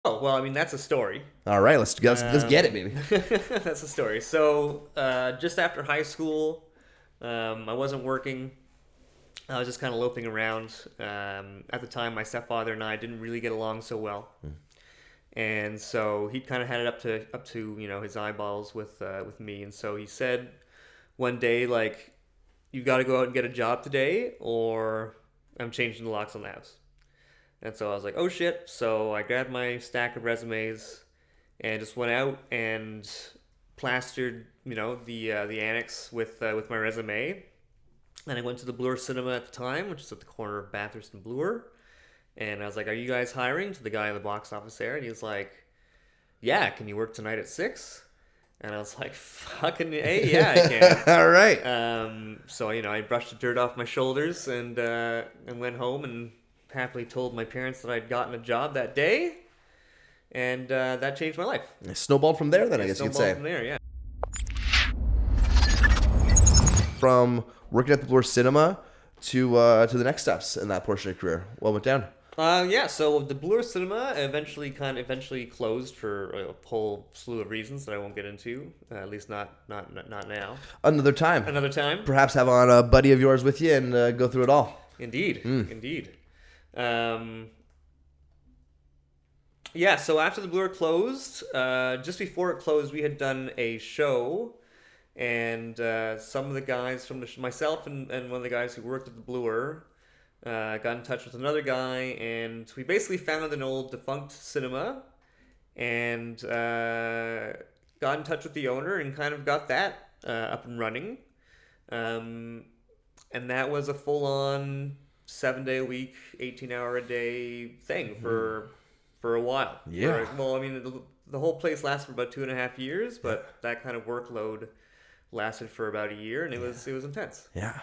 Oh, well, I mean, that's a story. All right, let's get it, baby. That's a story. So, just after high school, I wasn't working. I was just kind of loafing around. At the time, my stepfather and I didn't really get along so well, and so he kind of had it up to his eyeballs with me. And so he said one day, like, "You've got to go out and get a job today, or I'm changing the locks on the house." And so I was like, "Oh shit!" So I grabbed my stack of resumes and just went out and plastered, the annex with my resume. And I went to the Bloor Cinema at the time, which is at the corner of Bathurst and Bloor. And I was like, "Are you guys hiring?" To the guy in the box office there, and he was like, "Yeah, can you work tonight at 6?" And I was like, "Fucking A, yeah, I can." All right. So I brushed the dirt off my shoulders and went home and happily told my parents that I'd gotten a job that day, and that changed my life. It snowballed from there, then I It guess you could snowballed say. from there, yeah. From working at the Bloor Cinema to the next steps in that portion of your career. What went down? Yeah. So the Bloor Cinema eventually closed for a whole slew of reasons that I won't get into. At least not now. Another time. Another time. Perhaps have on a buddy of yours with you and go through it all. Indeed. Indeed. Yeah. So after the Bloor closed, just before it closed, we had done a show. And some of the guys from myself and one of the guys who worked at the Bloor got in touch with another guy, and we basically found an old defunct cinema and got in touch with the owner and kind of got that up and running. And that was a full-on 7-day a week, 18-hour a day thing for a while. Yeah. Well, I mean, the whole place lasted for about 2.5 years, but that kind of workload lasted for about a year, and it was intense. Yeah.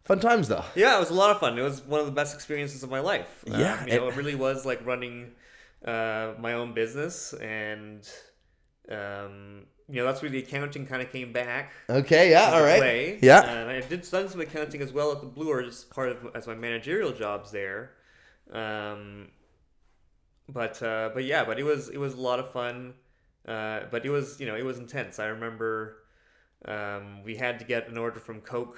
Fun times though. Yeah, it was a lot of fun. It was one of the best experiences of my life. Yeah, it really was like running my own business, and that's where the accounting kind of came back. Okay. Yeah. All right. Play. Yeah. And I did done some accounting as well at the Bloor, just part of as my managerial jobs there. But it was a lot of fun. But it was intense. I remember we had to get an order from Coke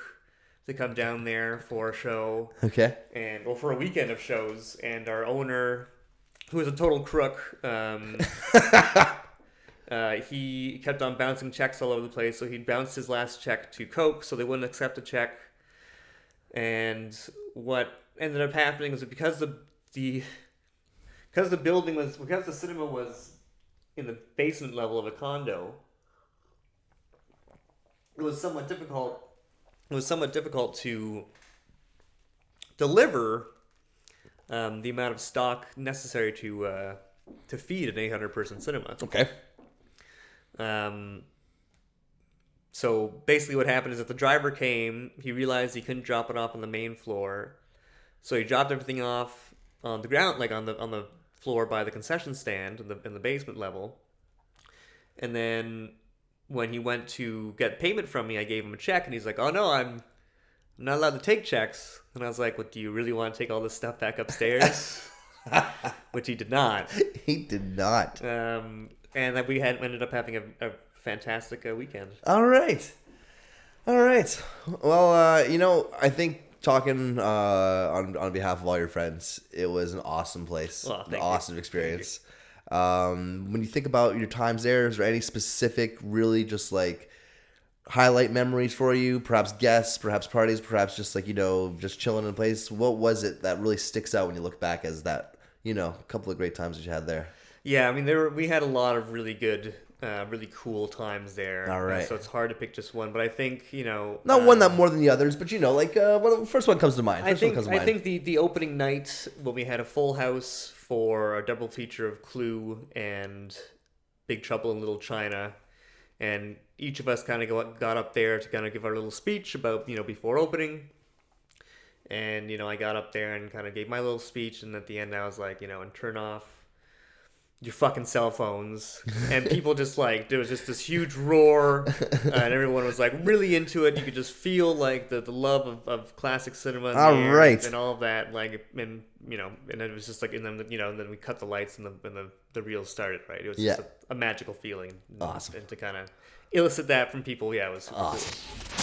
to come down there for a show, Okay. and for a weekend of shows. And our owner, who was a total crook, he kept on bouncing checks all over the place. So he bounced his last check to Coke, so they wouldn't accept the check. And what ended up happening was that because the cinema was in the basement level of a condo, it was somewhat difficult. It was somewhat difficult to deliver the amount of stock necessary to feed an 800-person cinema. Okay. So basically, what happened is that the driver came. He realized he couldn't drop it off on the main floor, so he dropped everything off on the ground, like on the floor by the concession stand in the basement level. And then when he went to get payment from me, I gave him a check, and he's like, "Oh no, I'm not allowed to take checks." And I was like, "What, do you really want to take all this stuff back upstairs?" Which he did not. He did not. And that we ended up having a fantastic weekend. All right. All right. Well, I think talking on behalf of all your friends, it was an awesome place, Well, an awesome experience. When you think about your times there, is there any specific, really just like highlight memories for you? Perhaps guests, perhaps parties, perhaps just like just chilling in place. What was it that really sticks out when you look back as that couple of great times that you had there? Yeah, I mean, we had a lot of really good, really cool times there. All right. So it's hard to pick just one, but I think Not one that more than the others, but the first one comes to mind. I think the opening night when we had a full house for a double feature of Clue and Big Trouble in Little China, and each of us kind of got up there to kind of give our little speech about before opening. And I got up there and kind of gave my little speech, and at the end I was like, and turn off your fucking cell phones, and people just like, there was just this huge roar, and everyone was like really into it. You could just feel like the love of classic cinema in the All air, right. and all of that, like, and and it was just like, and then then we cut the lights, and the reels started, right? It was just a magical feeling. Awesome. And to kind of elicit that from people, yeah, it was super Awesome. cool.